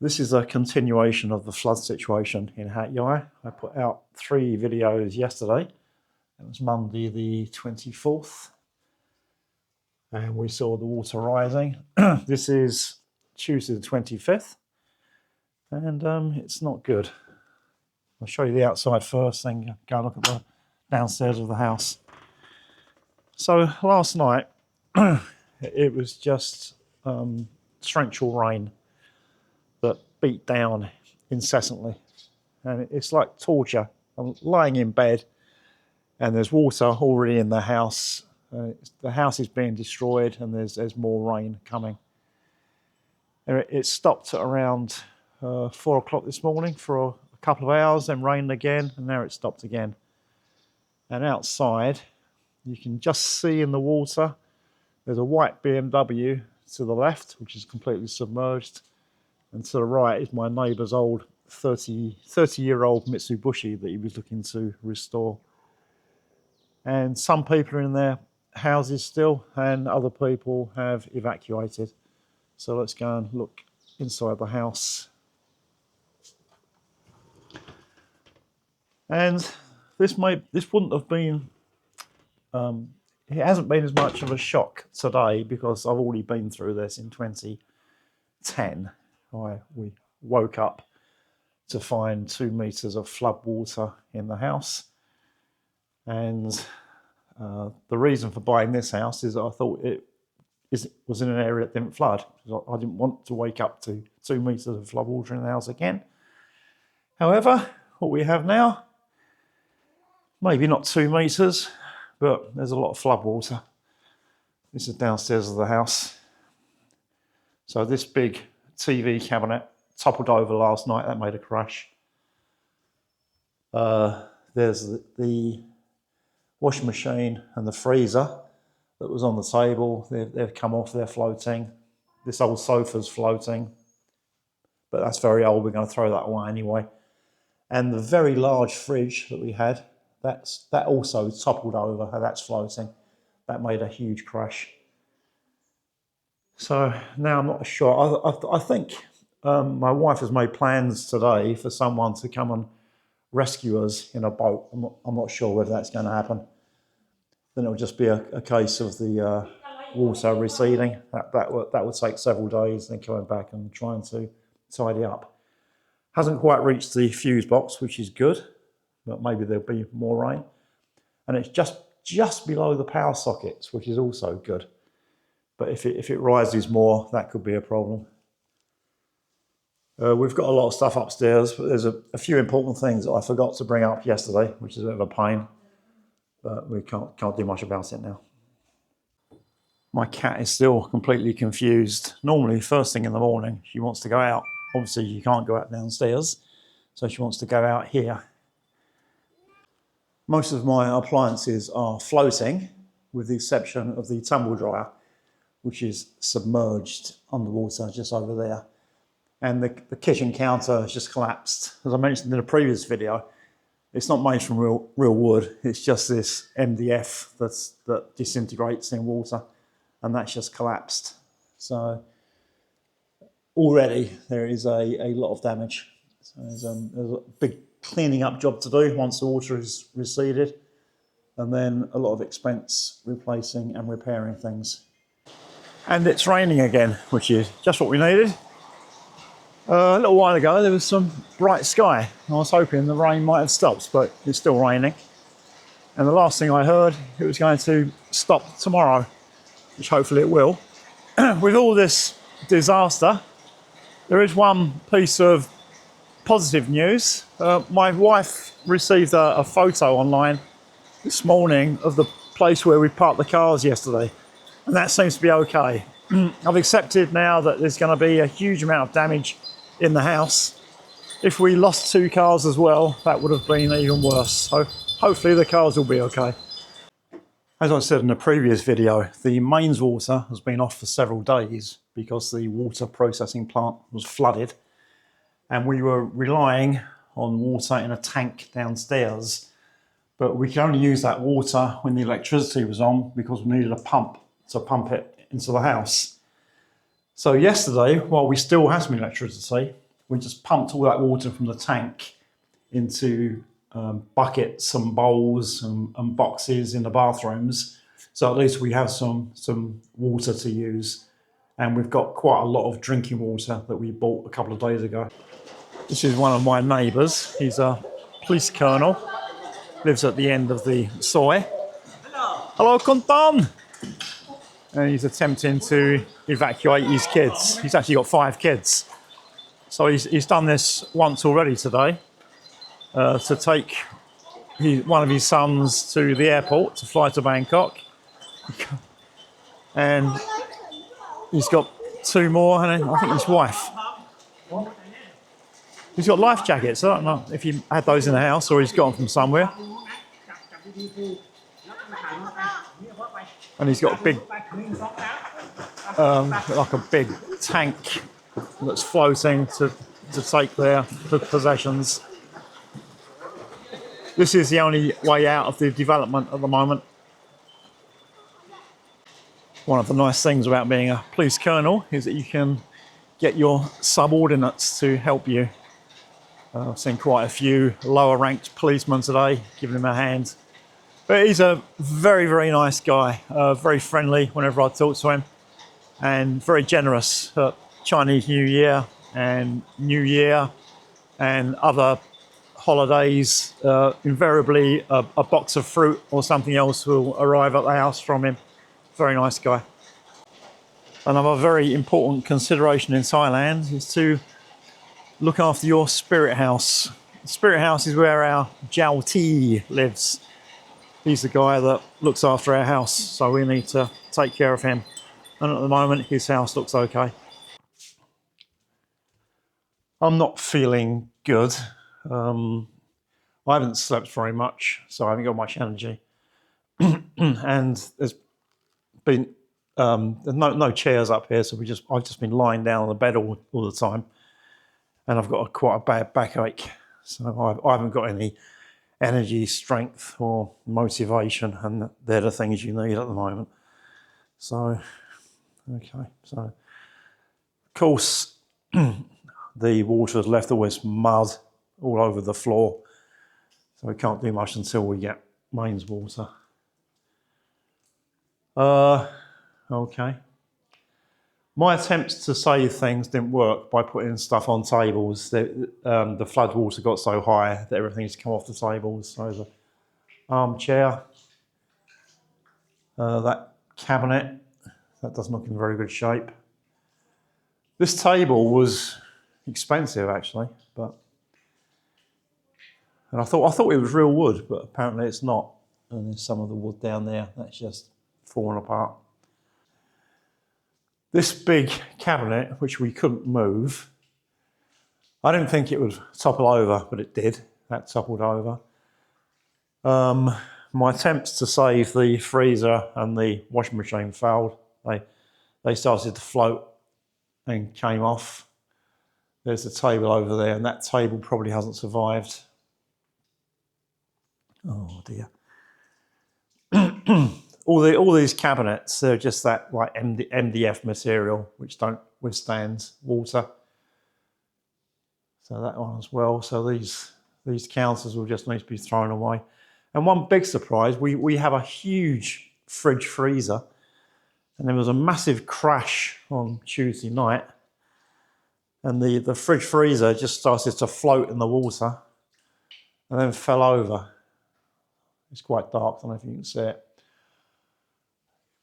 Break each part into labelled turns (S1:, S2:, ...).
S1: This is a continuation of the flood situation in Hat Yai. I put out 3 videos yesterday. It was Monday the 24th, and we saw the water rising. This is Tuesday the 25th, and it's not good. I'll show you the outside first, then go look at the downstairs of the house. So last night, it was just torrential rain that beat down incessantly, and it's like torture. I'm lying in bed and there's water already in the house. The house is being destroyed and there's more rain coming. It stopped at around 4 o'clock this morning for a couple of hours, then rained again, and now it stopped again. And outside you can just see in the water there's a white BMW to the left, which is completely submerged. And to the right is my neighbour's old 30-year-old Mitsubishi that he was looking to restore. And some people are in their houses still, and other people have evacuated. So let's go and look inside the house. And this wouldn't have been, it hasn't been as much of a shock today because I've already been through this in 2010. We woke up to find 2 meters of flood water in the house, and the reason for buying this house is that I thought it was in an area that didn't flood. I didn't want to wake up to 2 meters of flood water in the house again. However, what we have now, maybe not 2 meters, but there's a lot of flood water. This is downstairs of the house. So this big TV cabinet toppled over last night. That made a crash. There's the washing machine and the freezer that was on the table. They've come off, they're floating. This old sofa's floating, but that's very old. We're going to throw that away anyway. And the very large fridge that we had, that also toppled over, and that's floating. That made a huge crash. So now I'm not sure. I think my wife has made plans today for someone to come and rescue us in a boat. I'm not sure whether that's going to happen. Then it'll just be a case of the water receding. That would take several days, then coming back and trying to tidy up. Hasn't quite reached the fuse box, which is good, but maybe there'll be more rain. And it's just below the power sockets, which is also good. But if it rises more, that could be a problem. We've got a lot of stuff upstairs, but there's a few important things that I forgot to bring up yesterday, which is a bit of a pain, but we can't do much about it now. My cat is still completely confused. Normally, first thing in the morning, she wants to go out. Obviously, you can't go out downstairs, so she wants to go out here. Most of my appliances are floating, with the exception of the tumble dryer, which is submerged underwater just over there. And the kitchen counter has just collapsed. As I mentioned in a previous video, it's not made from real wood. It's just this MDF that disintegrates in water, and that's just collapsed. So already there is a lot of damage. So there's a big cleaning up job to do once the water is receded, and then a lot of expense replacing and repairing things. And it's raining again, which is just what we needed. A little while ago there was some bright sky. I was hoping the rain might have stopped, but it's still raining. And the last thing I heard, it was going to stop tomorrow, which hopefully it will. With all this disaster, there is one piece of positive news. My wife received a photo online this morning of the place where we parked the cars yesterday. And that seems to be okay. I've accepted now that there's going to be a huge amount of damage in the house. If we lost 2 cars as well, that would have been even worse. So hopefully the cars will be okay. As I said in a previous video, the mains water has been off for several days because the water processing plant was flooded. And we were relying on water in a tank downstairs. But we could only use that water when the electricity was on because we needed a pump to pump it into the house. So yesterday, while we still had some electricity, we just pumped all that water from the tank into buckets and bowls and boxes in the bathrooms. So at least we have some water to use. And we've got quite a lot of drinking water that we bought a couple of days ago. This is one of my neighbours. He's a police colonel, lives at the end of the soy. Hello, Kuntan! And he's attempting to evacuate his kids. He's actually got 5 kids. So he's done this once already today to take one of his sons to the airport to fly to Bangkok. And he's got 2 more, and I think his wife. He's got life jackets. I don't know if he had those in the house or he's got them from somewhere. And he's got a big, like a big tank that's floating to take their possessions. This is the only way out of the development at the moment. One of the nice things about being a police colonel is that you can get your subordinates to help you. I've seen quite a few lower ranked policemen today giving him a hand. But he's a very, very nice guy, very friendly whenever I talk to him, and very generous at Chinese New Year and New Year and other holidays. Invariably a box of fruit or something else will arrive at the house from him. Very nice guy. Another very important consideration in Thailand is to look after your spirit house. The spirit house is where our Jiao Ti lives. He's the guy that looks after our house, so we need to take care of him. And at the moment, his house looks okay. I'm not feeling good. I haven't slept very much, so I haven't got much energy. And there's been no chairs up here, so I've just been lying down on the bed all the time. And I've got quite a bad backache, so I haven't got any energy, strength or motivation, and they're the things you need at the moment. So, okay, so of course the water has left all this mud all over the floor, so we can't do much until we get mains water. Okay. My attempts to save things didn't work by putting stuff on tables. The flood water got so high that everything's come off the tables. So the armchair, that cabinet, that doesn't look in very good shape. This table was expensive actually, and I thought it was real wood, but apparently it's not. And there's some of the wood down there that's just fallen apart. This big cabinet, which we couldn't move, I didn't think it would topple over, but it did. That toppled over. My attempts to save the freezer and the washing machine failed. They started to float and came off. There's the table over there, and that table probably hasn't survived. Oh dear. All these cabinets, they're just that like MDF material which don't withstand water. So that one as well. So these counters will just need to be thrown away. And one big surprise, we have a huge fridge freezer, and there was a massive crash on Tuesday night, and the fridge freezer just started to float in the water and then fell over. It's quite dark, I don't know if you can see it.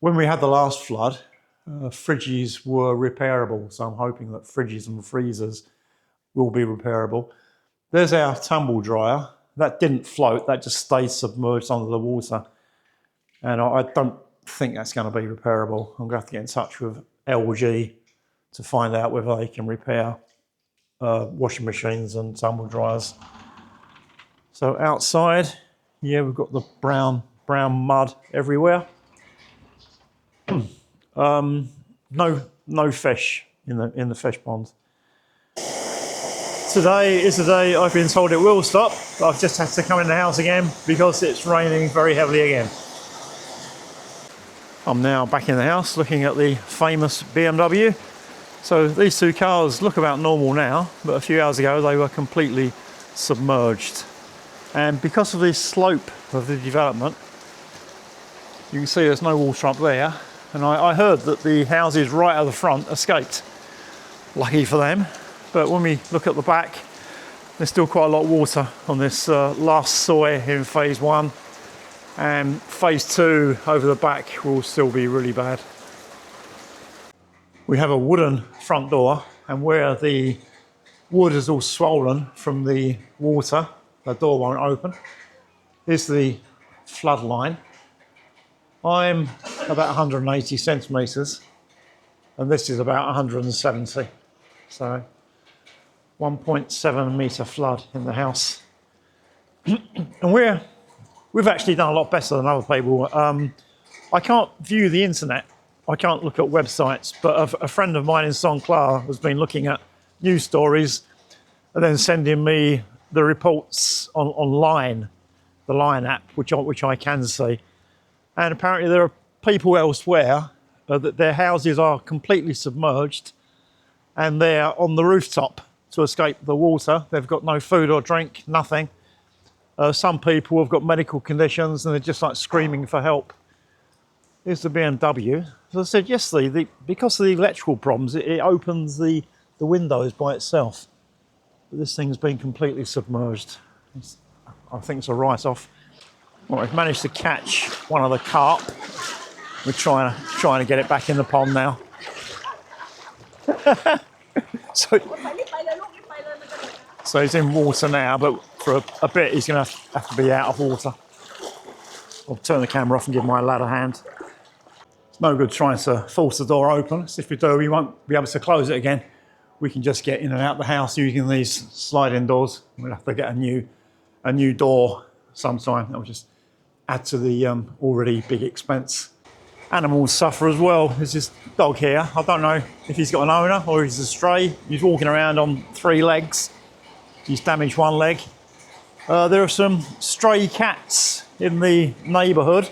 S1: When we had the last flood, fridges were repairable, so I'm hoping that fridges and freezers will be repairable. There's our tumble dryer. That didn't float, that just stayed submerged under the water. And I don't think that's going to be repairable. I'm going to have to get in touch with LG to find out whether they can repair washing machines and tumble dryers. So outside, yeah, we've got the brown mud everywhere. No fish in the fish pond. Today is the day I've been told it will stop, but I've just had to come in the house again because it's raining very heavily again. I'm now back in the house looking at the famous BMW. So these two cars look about normal now, but a few hours ago they were completely submerged. And because of the slope of the development, you can see there's no water up there. And I heard that the houses right at the front escaped. Lucky for them. But when we look at the back, there's still quite a lot of water on this last soy in phase 1. And phase 2 over the back will still be really bad. We have a wooden front door, and where the wood is all swollen from the water, the door won't open. Here's the flood line. I'm about 180 centimetres, and this is about 170. So 1.7 metre flood in the house. And we've actually done a lot better than other people. I can't view the internet. I can't look at websites, but a friend of mine in Songkla has been looking at news stories and then sending me the reports online, the Line app, which I can see. And apparently there are people elsewhere that their houses are completely submerged and they're on the rooftop to escape the water. They've got no food or drink, nothing. Some people have got medical conditions and they're just like screaming for help. Here's the BMW. As I said yesterday, because of the electrical problems, it opens the windows by itself. But this thing's been completely submerged. I think it's a write-off. Well, we've managed to catch one of the carp. We're trying to get it back in the pond now. So he's in water now, but for a bit he's going to have to be out of water. I'll turn the camera off and give my lad a hand. It's no good trying to force the door open. So if we do, we won't be able to close it again. We can just get in and out the house using these sliding doors. We'll have to get a new door sometime. That will just add to the already big expense. Animals suffer as well. There's this dog here. I don't know if he's got an owner or he's a stray. He's walking around on 3 legs. He's damaged one leg. There are some stray cats in the neighbourhood.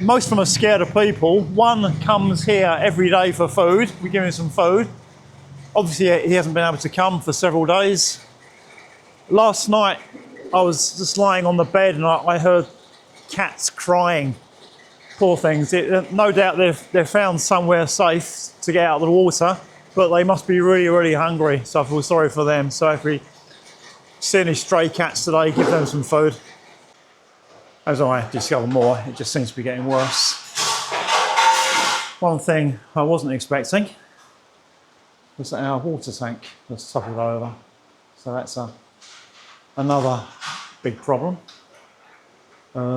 S1: Most of them are scared of people. One comes here every day for food. We give him some food. Obviously, he hasn't been able to come for several days. Last night, I was just lying on the bed and I heard cats crying. Poor things. No doubt they're found somewhere safe to get out of the water, but they must be really, really hungry. So I feel sorry for them. So if we see any stray cats today, give them some food. As I discover more, it just seems to be getting worse. One thing I wasn't expecting was that our water tank has toppled over. So that's another big problem.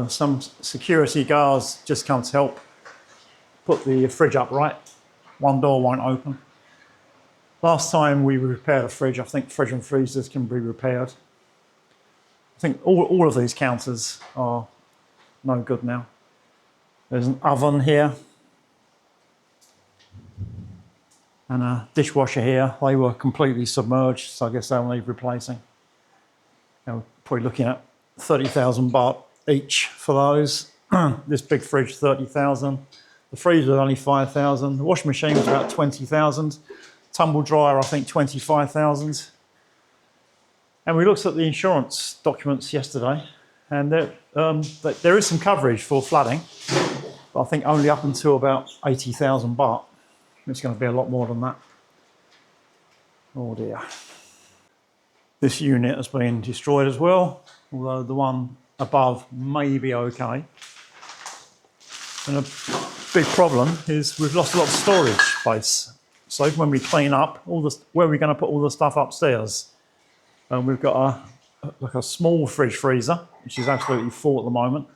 S1: Some security guards just come to help put the fridge upright. One door won't open. Last time we repaired a fridge, I think fridge and freezers can be repaired. I think all of these counters are no good now. There's an oven here and a dishwasher here. They were completely submerged, so I guess they'll need replacing. We're probably looking at 30,000 baht each for those. This big fridge, 30,000. The freezer was only 5,000. The washing machine was about 20,000. Tumble dryer, I think 25,000. And we looked at the insurance documents yesterday, and there is some coverage for flooding, but I think only up until about 80,000 baht. It's going to be a lot more than that. Oh dear. This unit has been destroyed as well, although the one above may be okay. And a big problem is we've lost a lot of storage space. So when we clean up, where are we going to put all the stuff upstairs? We've got a small fridge freezer, which is absolutely full at the moment.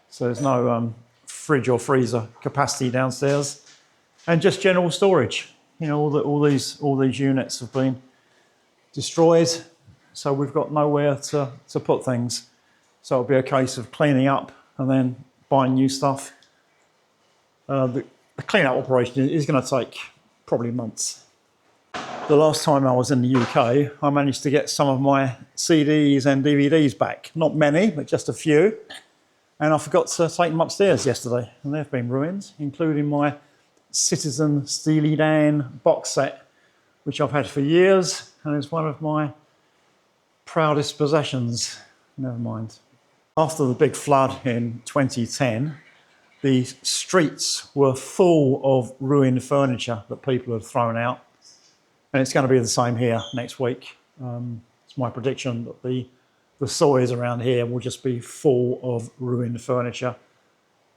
S1: So there's no fridge or freezer capacity downstairs, and just general storage. You know, all these units have been destroyed, so we've got nowhere to put things. So it'll be a case of cleaning up and then buying new stuff. The clean-up operation is going to take probably months. The last time I was in the UK, I managed to get some of my CDs and DVDs back. Not many, but just a few. And I forgot to take them upstairs yesterday, and they've been ruined, including my Citizen Steely Dan box set, which I've had for years, and it's one of my proudest possessions. Never mind. After the big flood in 2010, the streets were full of ruined furniture that people had thrown out. And it's going to be the same here next week. It's my prediction that the soils around here will just be full of ruined furniture,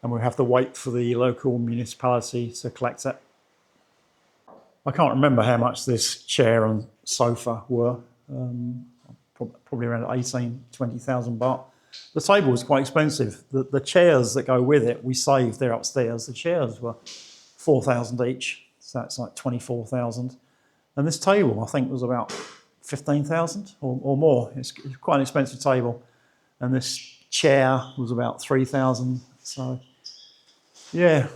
S1: and we'll have to wait for the local municipality to collect it. I can't remember how much this chair and sofa were, probably around 20,000 baht. The table was quite expensive. The chairs that go with it, we saved, they're upstairs. The chairs were 4,000 each, so that's like 24,000. And this table, I think, was about 15,000 or more. It's quite an expensive table. And this chair was about 3,000. So, yeah,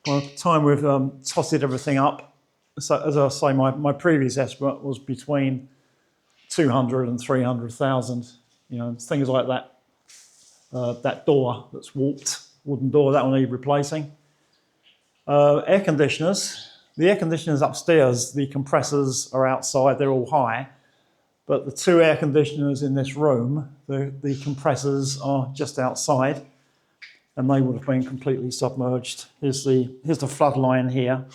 S1: by the time we've totted everything up, so as I say, my previous estimate was between 200 and 300,000. You know, things like that. That door that's warped, wooden door, that will need replacing. Air conditioners. The air conditioners upstairs, the compressors are outside, they're all high. But the two air conditioners in this room, the compressors are just outside, and they would have been completely submerged. Here's the flood line here,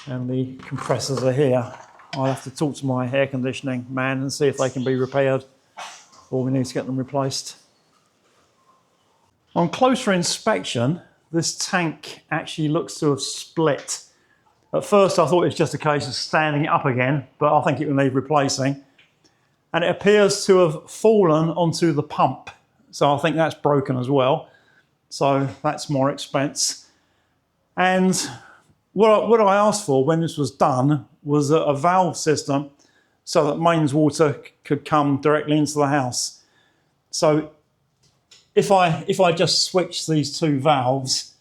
S1: and the compressors are here. I'll have to talk to my air conditioning man and see if they can be repaired, or we need to get them replaced. On closer inspection, this tank actually looks to have split. At first I thought it was just a case of standing it up again, but I think it will need replacing. And it appears to have fallen onto the pump. So I think that's broken as well. So that's more expense. And what I asked for when this was done was a valve system so that mains water could come directly into the house. So if I just switch these two valves,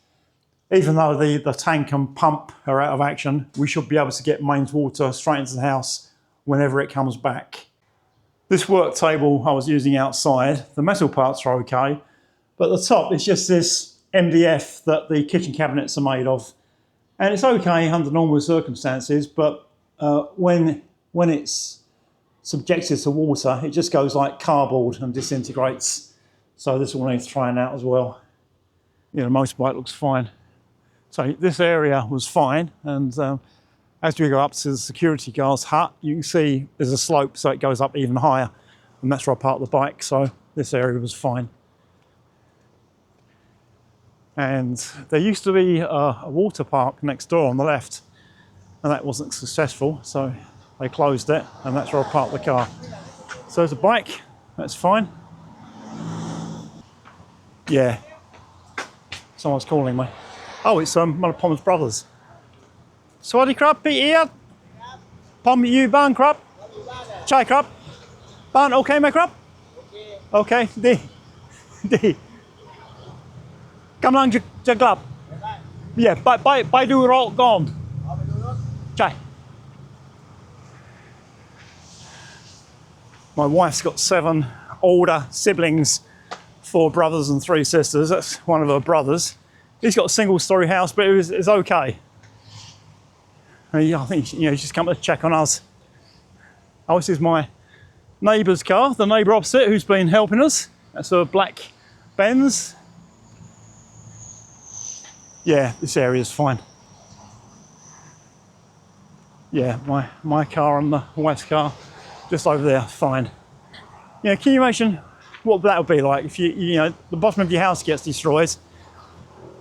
S1: even though the tank and pump are out of action, we should be able to get mains water straight into the house whenever it comes back. This work table I was using outside, the metal parts are okay, but the top is just this MDF that the kitchen cabinets are made of. And it's okay under normal circumstances, but when it's subjected to water, it just goes like cardboard and disintegrates. So this will need trying out as well. You know, the motorbike looks fine. So this area was fine, and as we go up to the security guard's hut, you can see there's a slope, so it goes up even higher, and that's where I parked the bike, so this area was fine. And there used to be a water park next door on the left, and that wasn't successful, so they closed it, and that's where I parked the car. So there's a bike, that's fine. Yeah, someone's calling me. Oh, it's one of Pom's brothers. Swaddy krab, Pete here. Pom, you ban krab? Chai krab? Ban, okay, my krab? Okay, di. Come along, Jaglab. Yeah, bye do roll gone. Chai. My wife's got 7 older siblings, 4 brothers and 3 sisters. That's one of her brothers. He's got a single-storey house, but it's okay. I think he's just come to check on us. Oh, this is my neighbour's car, the neighbour opposite, who's been helping us. That's a black Benz. Yeah, this area's fine. Yeah, my car and the wife's car, just over there, fine. Yeah, can you imagine what that would be like if you know, the bottom of your house gets destroyed,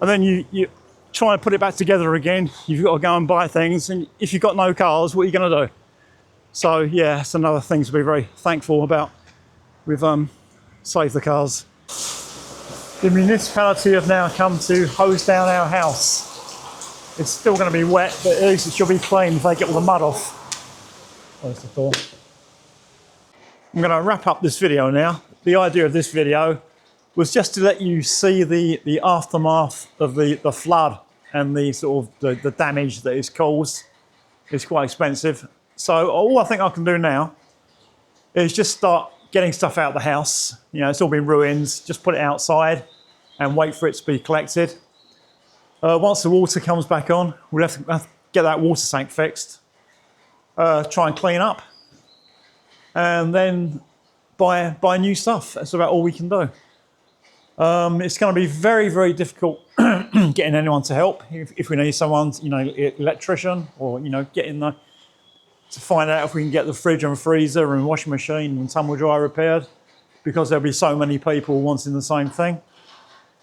S1: and then you try and put it back together again. You've got to go and buy things, and if you've got no cars, what are you going to do? So yeah, it's another thing to be very thankful about. We've saved the cars. The municipality have now come to hose down our house. It's still going to be wet, but at least it should be clean if they get all the mud off. There's the door. I'm going to wrap up this video now. The idea of this video was just to let you see the aftermath of the flood and the sort of the damage that is caused. It's quite expensive. So all I think I can do now is just start getting stuff out of the house. You know, it's all been ruined. Just put it outside and wait for it to be collected. Once the water comes back on, we'll have to get that water tank fixed, try and clean up, and then buy new stuff. That's about all we can do. It's going to be very, very difficult getting anyone to help. If we need someone, electrician, or to find out if we can get the fridge and freezer and washing machine and tumble dryer repaired, because there'll be so many people wanting the same thing.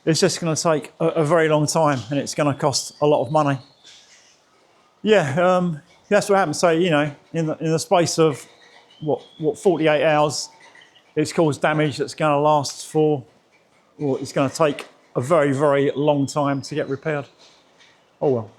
S1: It's just going to take a very long time, and it's going to cost a lot of money. Yeah, that's what happens. So in the space of what 48 hours, it's caused damage that's going to last for, or it's going to take a very, very long time to get repaired. Oh well.